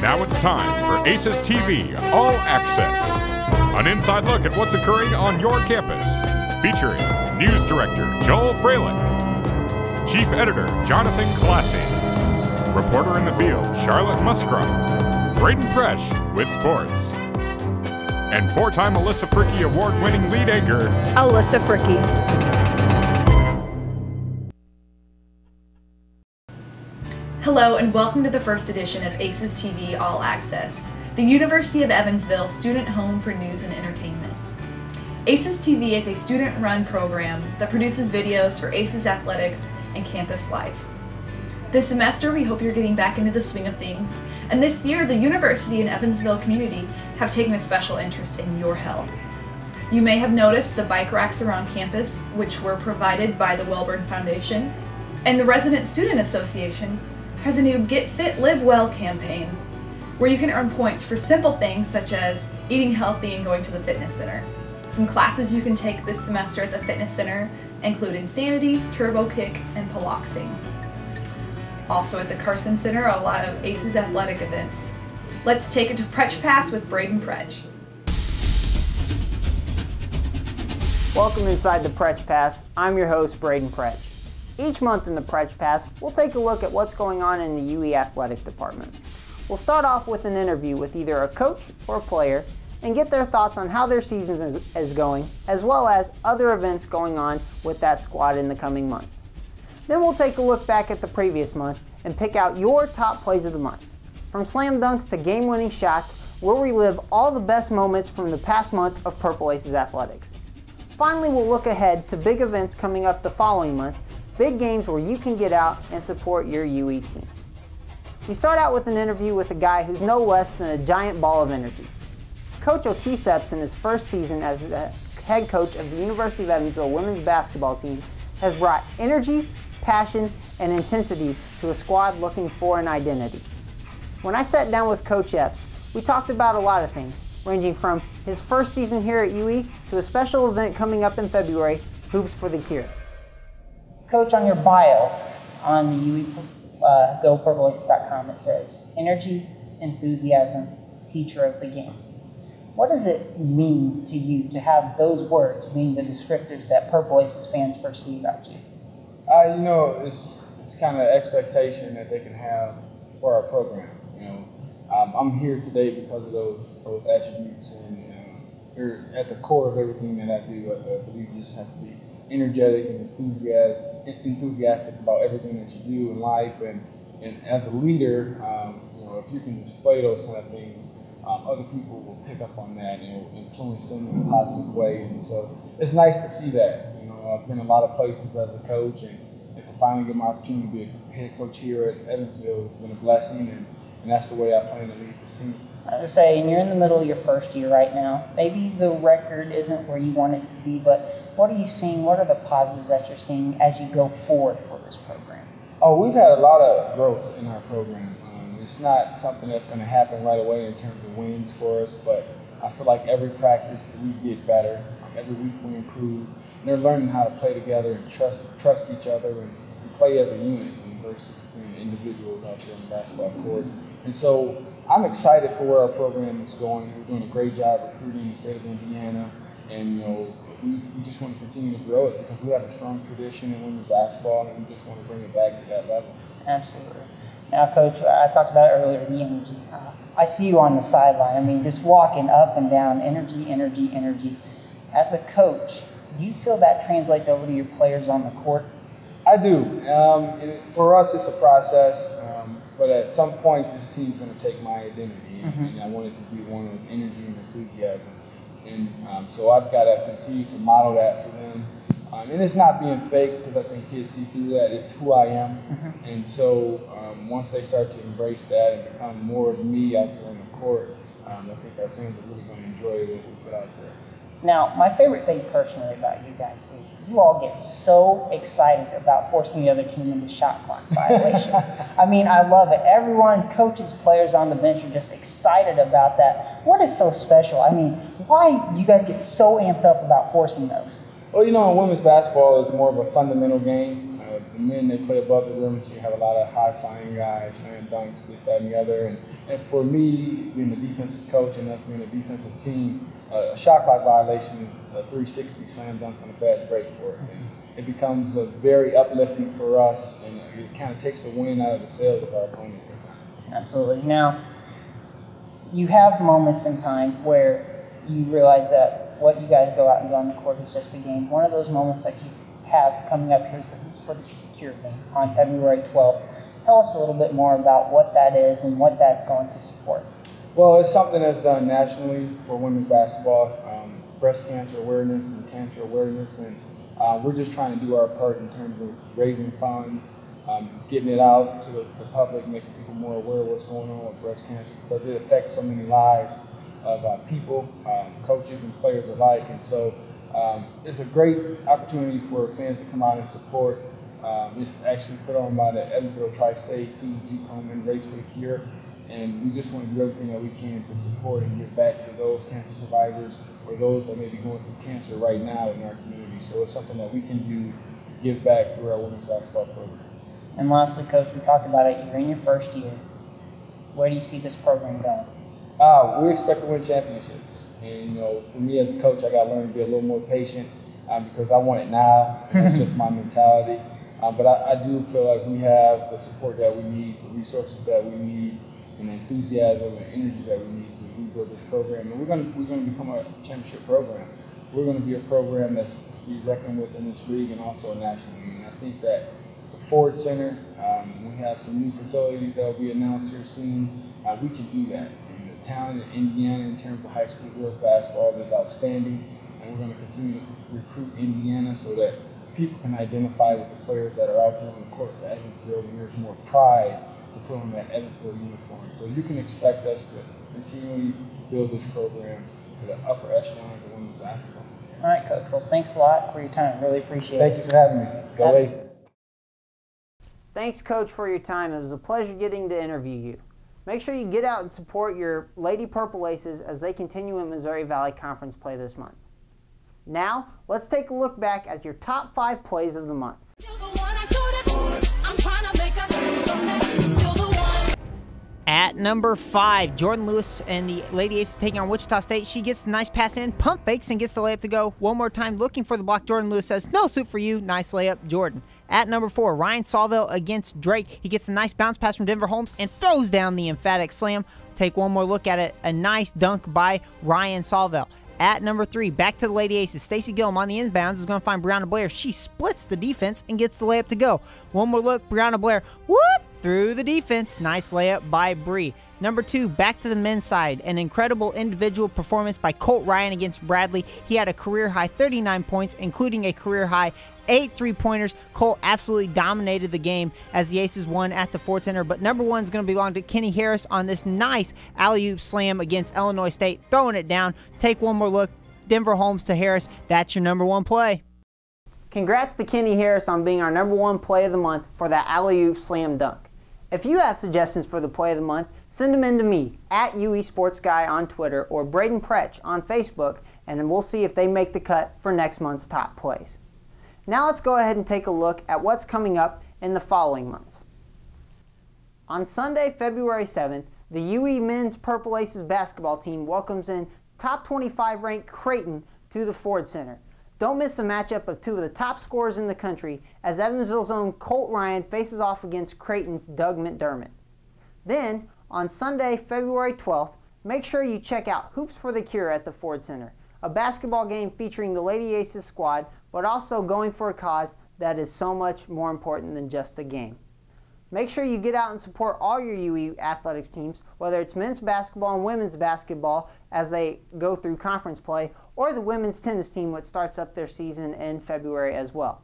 Now it's time for AcesTV All Access, an inside look at what's occurring on your campus, featuring News Director Joel Freilich, Chief Editor Jonathan Classy, Reporter in the Field Charlotte Muscroft, Braden Presch with sports, and four-time Alyssa Fricky Award-winning lead anchor, Alyssa Fricky. Hello and welcome to the first edition of AcesTV All Access, the University of Evansville student home for news and entertainment. AcesTV is a student-run program that produces videos for ACES athletics and campus life. This semester we hope you're getting back into the swing of things, and this year the university and Evansville community have taken a special interest in your health. You may have noticed the bike racks around campus, which were provided by the Wellborn Foundation, and the Resident Student Association has a new Get Fit Live Well campaign, where you can earn points for simple things such as eating healthy and going to the fitness center. Some classes you can take this semester at the fitness center include Insanity, Turbo Kick, and Piloxing. Also at the Carson Center are a lot of ACES athletic events. Let's take it to Prech Pass with Braden Presch. Welcome inside the Prech Pass. I'm your host, Braden Presch. Each month in the Prech Pass, we'll take a look at what's going on in the UE Athletic Department. We'll start off with an interview with either a coach or a player and get their thoughts on how their season is going, as well as other events going on with that squad in the coming months. Then we'll take a look back at the previous month and pick out your top plays of the month. From slam dunks to game-winning shots, we'll relive all the best moments from the past month of Purple Aces athletics. Finally, we'll look ahead to big events coming up the following month, big games where you can get out and support your UE team. We start out with an interview with a guy who's no less than a giant ball of energy. Coach O'Keefe, in his first season as the head coach of the University of Evansville women's basketball team, has brought energy, passion, and intensity to a squad looking for an identity. When I sat down with Coach Epps, we talked about a lot of things, ranging from his first season here at UE to a special event coming up in February, Hoops for the Cure. Coach, on your bio on the GoPurpleAces.com, it says, energy, enthusiasm, teacher of the game. What does it mean to you to have those words being the descriptors that Purple Aces fans first see about you? It's kind of expectation that they can have for our program. I'm here today because of those attributes, and they're at the core of everything that I do. I believe you just have to be energetic and enthusiastic about everything that you do in life, and as a leader, if you can display those kind of things, other people will pick up on that and it will influence them in a positive way. And so it's nice to see that. I've been a lot of places as a coach, and to finally get my opportunity to be a head coach here at Evansville has been a blessing, and that's the way I plan to lead this team. I would say, and you're in the middle of your first year right now. Maybe the record isn't where you want it to be, but what are you seeing? What are the positives that you're seeing as you go forward for this program? Oh, we've had a lot of growth in our program. It's not something that's going to happen right away in terms of wins for us, but I feel like every practice we get better. Every week we improve. And they're learning how to play together and trust each other and play as a unit versus individuals out there on the basketball court. And so I'm excited for where our program is going. We're doing a great job recruiting in the state of Indiana, and we just want to continue to grow it because we have a strong tradition in women's basketball, and we just want to bring it back to that level. Absolutely. Now, Coach, I talked about earlier the energy. I see you on the sideline. Just walking up and down, energy, energy, energy. As a coach, do you feel that translates over to your players on the court? I do. For us, it's a process, but at some point, this team's going to take my identity, and I want it to be one of energy and enthusiasm. And so I've got to continue to model that for them. And it's not being fake, because I think kids see through that. It's who I am. And so once they start to embrace that and become more of me out there on the court, I think our fans are really going to enjoy what we put out there. Now, my favorite thing personally about you guys is you all get so excited about forcing the other team into shot clock violations. I love it. Everyone, coaches, players on the bench are just excited about that. What is so special? Why do you guys get so amped up about forcing those? Well, women's basketball is more of a fundamental game. the men, they play above the rim, so you have a lot of high-flying guys, slam dunks, this, that, and the other. And for me, being a defensive coach and us being a defensive team, a shot clock violation is a 360 slam dunk on a bad break for us. And it becomes very uplifting for us, and it kind of takes the wind out of the sails of our opponents sometimes. Absolutely. Now, you have moments in time where you realize that what you guys go out and do on the court is just a game. One of those moments that you have coming up here is the Hoops for the Cure game on February 12th. Tell us a little bit more about what that is and what that's going to support. Well, it's something that's done nationally for women's basketball, breast cancer awareness and cancer awareness, and we're just trying to do our part in terms of raising funds, getting it out to the public, making people more aware of what's going on with breast cancer, because it affects so many lives of people, coaches and players alike. And so it's a great opportunity for fans to come out and support. It's actually put on by the Evansville Tri-State CEG Coleman Race for the Cure. And we just want to do everything that we can to support and give back to those cancer survivors or those that may be going through cancer right now in our community. So it's something that we can do to give back through our women's basketball program. And lastly, Coach, we talked about it. You're in your first year. Where do you see this program going? We expect to win championships. And, for me as a coach, I got to learn to be a little more patient because I want it now. It's just my mentality. But I do feel like we have the support that we need, the resources that we need, and the enthusiasm and energy that we need to rebuild this program. And we're going to become a championship program. We're going to be a program that's to be reckoned with in this league and also nationally. And I think that the Ford Center, we have some new facilities that will be announced here soon. We can do that. And the talent in Indiana in terms of high school girls basketball is outstanding. And we're going to continue to recruit Indiana so that people can identify with the players that are out there on the court for Evansville, and there's more pride to put on that Evansville uniform. So you can expect us to continually build this program to the upper echelon of the women's basketball. All right, Coach. Well, thanks a lot for your time. Really appreciate it. Thank you for having me. Go Aces. Thanks, Coach, for your time. It was a pleasure getting to interview you. Make sure you get out and support your Lady Purple Aces as they continue in Missouri Valley Conference play this month. Now, let's take a look back at your top 5 plays of the month. At number 5, Jordan Lewis and the Lady Aces taking on Wichita State. She gets the nice pass in, pump fakes, and gets the layup to go. One more time, looking for the block. Jordan Lewis says, "No suit for you." Nice layup, Jordan. At number 4, Ryan Sawville against Drake. He gets a nice bounce pass from Denver Holmes and throws down the emphatic slam. Take one more look at it. A nice dunk by Ryan Sawville. At number 3, back to the Lady Aces. Stacey Gillum on the inbounds is going to find Brianna Blair. She splits the defense and gets the layup to go. One more look, Brianna Blair, whoop, through the defense. Nice layup by Bree. Number 2, back to the men's side. An incredible individual performance by Colt Ryan against Bradley. He had a career-high 39 points, including a career-high 8 3-pointers. Colt absolutely dominated the game as the Aces won at the Ford Center. But number 1 is going to belong to Kenny Harris on this nice alley-oop slam against Illinois State, throwing it down. Take one more look. Denver Holmes to Harris. That's your number 1 play. Congrats to Kenny Harris on being our number 1 play of the month for that alley-oop slam dunk. If you have suggestions for the play of the month, send them in to me at UE Sports Guy on Twitter or Braden Pretch on Facebook, and then we'll see if they make the cut for next month's top plays. Now let's go ahead and take a look at what's coming up in the following months. On Sunday, February 7th, the UE men's Purple Aces basketball team welcomes in top 25 ranked Creighton to the Ford Center. Don't miss a matchup of 2 of the top scorers in the country as Evansville's own Colt Ryan faces off against Creighton's Doug McDermott. Then, on Sunday, February 12th, make sure you check out Hoops for the Cure at the Ford Center, a basketball game featuring the Lady Aces squad, but also going for a cause that is so much more important than just a game. Make sure you get out and support all your UE athletics teams, whether it's men's basketball and women's basketball as they go through conference play, or the women's tennis team, which starts up their season in February as well.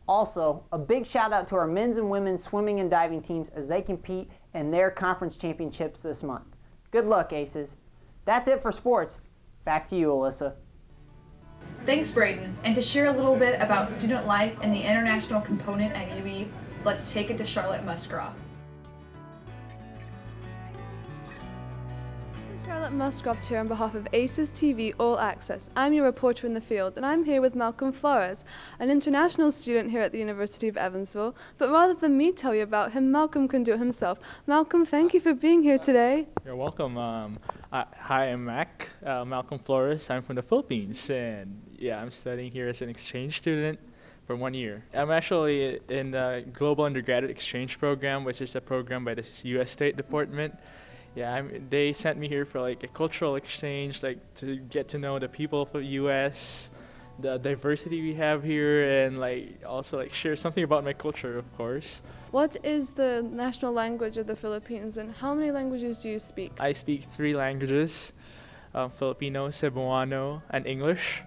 Also, a big shout out to our men's and women's swimming and diving teams as they compete in their conference championships this month. Good luck, Aces. That's it for sports. Back to you, Alyssa. Thanks, Braden. And to share a little bit about student life and the international component at UE, let's take it to Charlotte Musgrove. Charlotte Muscroft here on behalf of AcesTV All Access. I'm your reporter in the field, and I'm here with Malcolm Flores, an international student here at the University of Evansville. But rather than me tell you about him, Malcolm can do it himself. Malcolm, thank you for being here today. You're welcome. Hi, I'm Malcolm Flores. I'm from the Philippines, and yeah, I'm studying here as an exchange student for 1 year. I'm actually in the Global Undergraduate Exchange Program, which is a program by the U.S. State Department. Yeah, they sent me here for like a cultural exchange, like to get to know the people of the U.S., the diversity we have here, and like also like share something about my culture, of course. What is the national language of the Philippines, and how many languages do you speak? I speak 3 languages, Filipino, Cebuano, and English.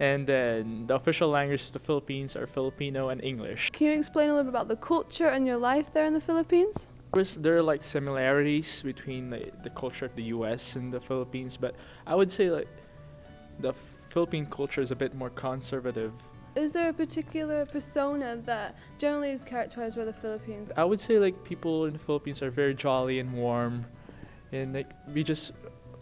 And then the official languages of the Philippines are Filipino and English. Can you explain a little bit about the culture and your life there in the Philippines? There are like similarities between the culture of the U.S. and the Philippines, but I would say like the Philippine culture is a bit more conservative. Is there a particular persona that generally is characterized by the Philippines? I would say like people in the Philippines are very jolly and warm, and like we just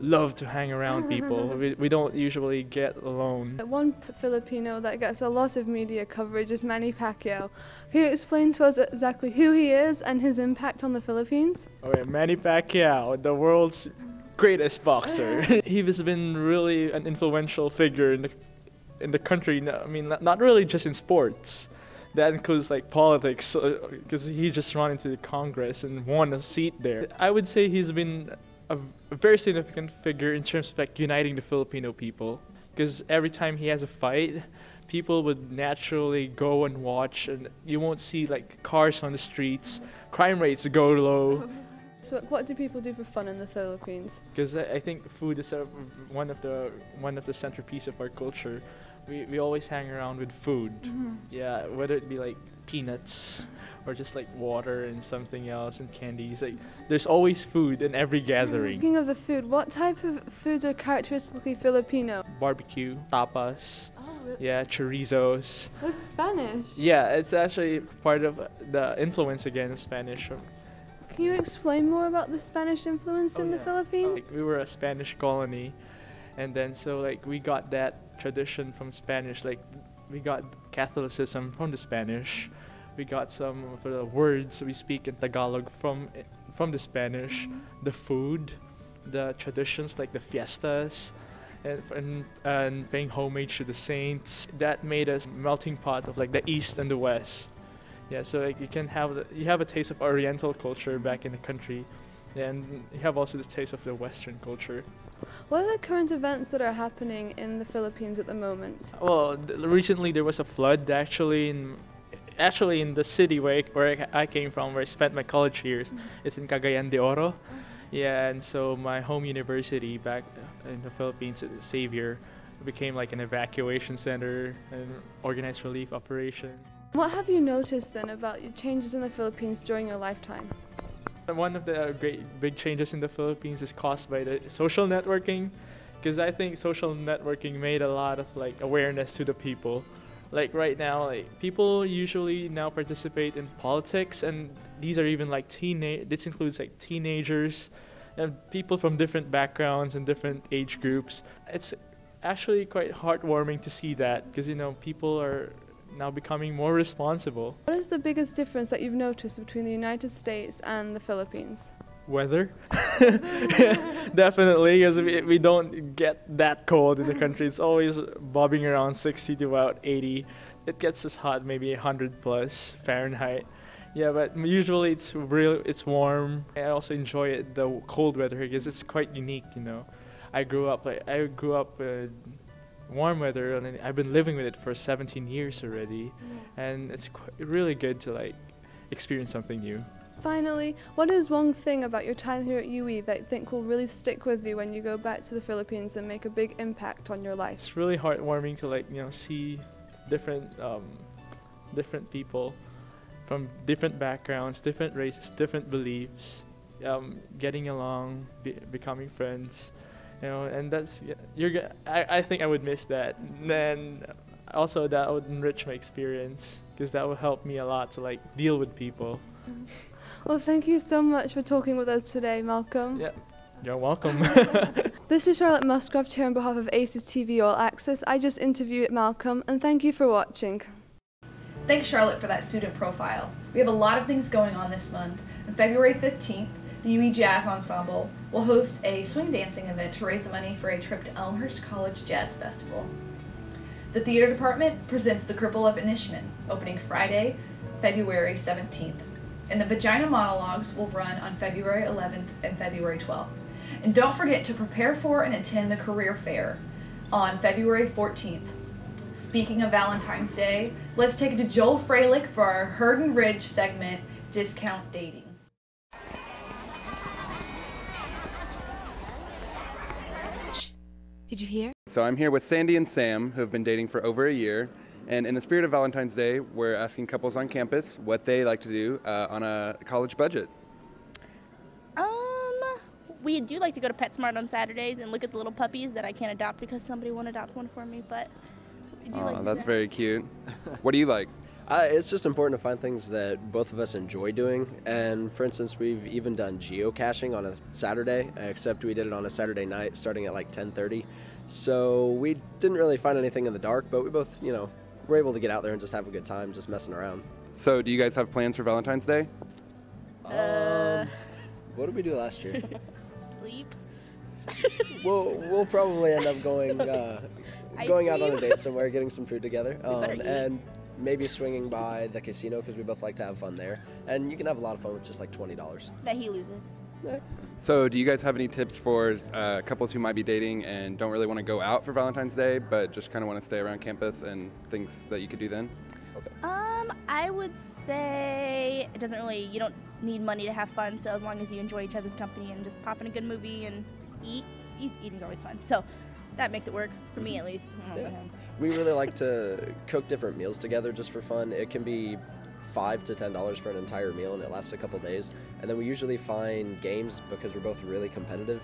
love to hang around people. We don't usually get alone. One Filipino that gets a lot of media coverage is Manny Pacquiao. Can you explain to us exactly who he is and his impact on the Philippines? Okay, Manny Pacquiao, the world's greatest boxer. He has been really an influential figure in the country. I mean, not really just in sports. That includes like politics, because he just ran into the Congress and won a seat there. I would say he's been a very significant figure in terms of like uniting the Filipino people, because every time he has a fight, people would naturally go and watch, and you won't see like cars on the streets. Crime rates go low. So what do people do for fun in the Philippines? Because I think food is one of the centerpiece of our culture. We always hang around with food. Yeah, whether it be like peanuts or just like water and something else and candies. Like there's always food in every gathering. Speaking of the food, what type of foods are characteristically Filipino? Barbecue, tapas. Oh, really? Yeah, chorizos. That's Spanish. Yeah, it's actually part of the influence again of Spanish. Can you explain more about the Spanish influence in the Philippines? Like we were a Spanish colony, and then so like we got that tradition from Spanish. Like we got Catholicism from the Spanish. We got some of the words we speak in Tagalog from the Spanish. The food, the traditions like the fiestas, and paying homage to the saints. That made us a melting pot of like the East and the West. Yeah, so like you have a taste of Oriental culture back in the country, and you have also this taste of the Western culture. What are the current events that are happening in the Philippines at the moment? Well, recently there was a flood actually in the city where I came from, where I spent my college years. It's in Cagayan de Oro. Yeah, and so my home university back in the Philippines, Xavier, became like an evacuation center and organized relief operation. What have you noticed then about changes in the Philippines during your lifetime? One of the great big changes in the Philippines is caused by the social networking, because I think social networking made a lot of like awareness to the people. Like right now, like people usually now participate in politics, and these are even like this includes like teenagers and people from different backgrounds and different age groups. It's actually quite heartwarming to see that, because you know people are now becoming more responsible. What is the biggest difference that you've noticed between the United States and the Philippines? Weather. Definitely, because we don't get that cold in the country. It's always bobbing around 60 to about 80. It gets as hot, maybe 100 plus Fahrenheit. Yeah, but usually it's warm. I also enjoy it, the cold weather, because it's quite unique, you know. I grew up warm weather, and I've been living with it for 17 years already, and it's really good to like experience something new. Finally, what is one thing about your time here at UE that you think will really stick with you when you go back to the Philippines and make a big impact on your life? It's really heartwarming to like see different people from different backgrounds, different races, different beliefs, getting along, becoming friends. You know, and that's I think I would miss that. And then also that would enrich my experience, because that would help me a lot to like deal with people. Well, thank you so much for talking with us today, Malcolm. Yeah, You're welcome. This is Charlotte Muscroft here on behalf of AcesTV All Access. I just interviewed Malcolm, and thank you for watching. Thanks, Charlotte, for that student profile. We have a lot of things going on this month. On February 15th, the UE Jazz Ensemble will host a swing dancing event to raise money for a trip to Elmhurst College Jazz Festival. The theater department presents The Cripple of Inishmin, opening Friday, February 17th. And the Vagina Monologues will run on February 11th and February 12th. And don't forget to prepare for and attend the Career Fair on February 14th. Speaking of Valentine's Day, let's take it to Joel Freilich for our Hurden Ridge segment, Discount Dating. Did you hear? So I'm here with Sandy and Sam, who have been dating for over a year. And in the spirit of Valentine's Day, we're asking couples on campus what they like to do on a college budget. We do like to go to PetSmart on Saturdays and look at the little puppies that I can't adopt because somebody won't adopt one for me, but we do like to do That's that. very cute. What do you like? It's just important to find things that both of us enjoy doing. And for instance, we've even done geocaching on a Saturday, except we did it on a Saturday night starting at like 10:30. So we didn't really find anything in the dark, but we both, were able to get out there and just have a good time, just messing around. So do you guys have plans for Valentine's Day? What did we do last year? Sleep. We'll probably end up going out on a date somewhere, getting some food together, better eat. and maybe swinging by the casino because we both like to have fun there. And you can have a lot of fun with just like $20. That he loses. So do you guys have any tips for couples who might be dating and don't really want to go out for Valentine's Day, but just kind of want to stay around campus and things that you could do then? I would say it doesn't really, you don't need money to have fun, so as long as you enjoy each other's company and just pop in a good movie and eating's always fun. So that makes it work, for me at least. Yeah. We really like to cook different meals together just for fun. It can be $5 to $10 for an entire meal, and it lasts a couple days. And then we usually find games because we're both really competitive.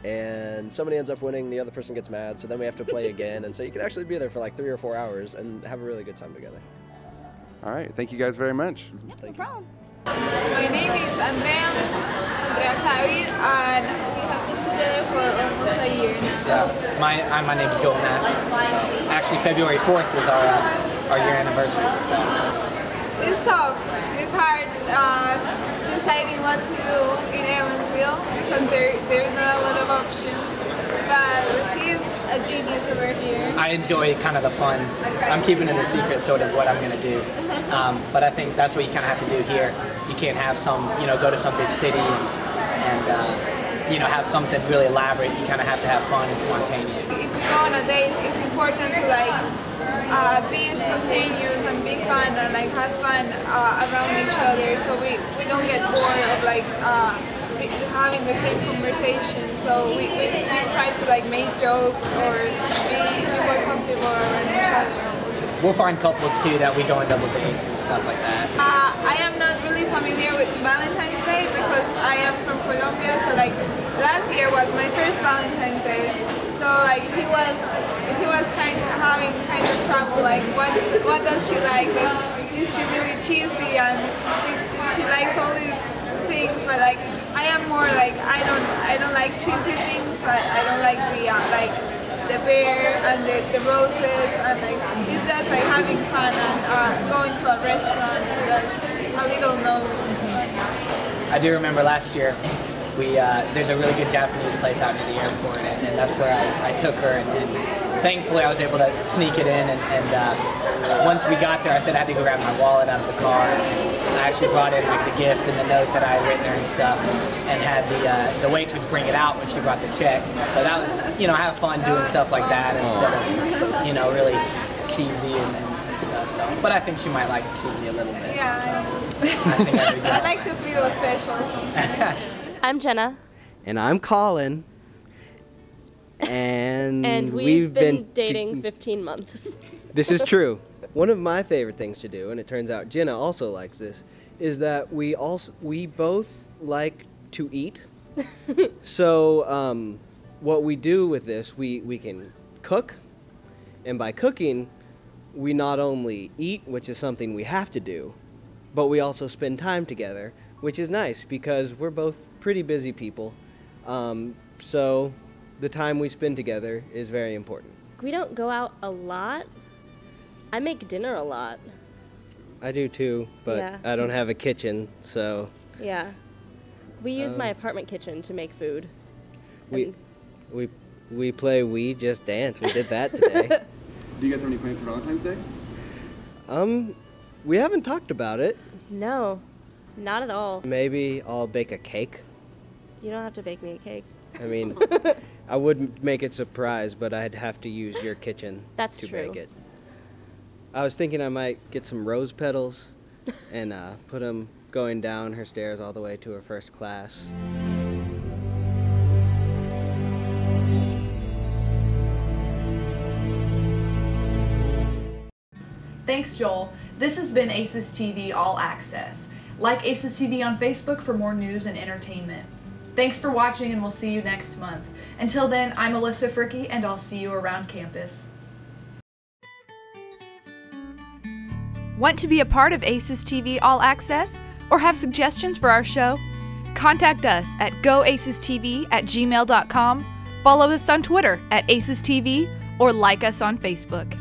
And somebody ends up winning, the other person gets mad, so then we have to play again. And so you can actually be there for like 3 or 4 hours and have a really good time together. All right, thank you guys very much. Yeah, no problem. My name is Andrea Kavi, and we have been together for almost a year now. My name is Joel Nash. So actually, February 4th was our year anniversary. So It's tough. It's hard deciding what to do in Evansville because there's not a lot of options. But he's a genius over here. I enjoy kind of the fun. I'm keeping it a secret, sort of what I'm going to do. But I think that's what you kind of have to do here. You can't have go to some big city and have something really elaborate. You kind of have to have fun and spontaneous. If we go on a date, it's important to be spontaneous and be fun and have fun around each other, so we don't get bored of having the same conversation. So we try to make jokes or be more comfortable around each other. We'll find couples too that we go on double dates and stuff like that. I am not really familiar with Valentine's Day because I am from Colombia, so last year was my first Valentine's Day. So he was kind of trouble. What does she like? Is she really cheesy and she likes all these things? But I am more I don't like cheesy things. I don't like the bear and the roses, and it's just having fun and going to a restaurant that's a little known. I do remember last year, there's a really good Japanese place out near the airport, and that's where I took her, and thankfully I was able to sneak it in, and once we got there I said I had to go grab my wallet out of the car, and I actually brought in the gift and the note that I had written her and stuff, and had the waitress bring it out when she brought the check. So that was, have fun doing stuff like that instead of, really cheesy and stuff. So, but I think she might like cheesy a little bit. Yeah. So I think I'd be good. I like to feel special. I'm Jenna. And I'm Colin. And we've been dating 15 months. This is true. One of my favorite things to do, and it turns out Jenna also likes this, is that we both like to eat. So what we do with this, we can cook, and by cooking, we not only eat, which is something we have to do, but we also spend time together, which is nice because we're both pretty busy people. So the time we spend together is very important. We don't go out a lot. I make dinner a lot. I do too, but Yeah. I don't have a kitchen, so Yeah. We use my apartment kitchen to make food. we play We Just Dance. We did that today. Do you guys have any plans for Valentine's Day? We haven't talked about it. No, not at all. Maybe I'll bake a cake. You don't have to bake me a cake. I mean, I would make it surprise, but I'd have to use your kitchen That's to true. bake it. I was thinking I might get some rose petals and put them going down her stairs all the way to her first class. Thanks, Joel. This has been AcesTV All Access. Like AcesTV on Facebook for more news and entertainment. Thanks for watching, and we'll see you next month. Until then, I'm Alyssa Fricky, and I'll see you around campus. Want to be a part of AcesTV All Access or have suggestions for our show? Contact us at goacestv@gmail.com, follow us on Twitter @AcesTV, or like us on Facebook.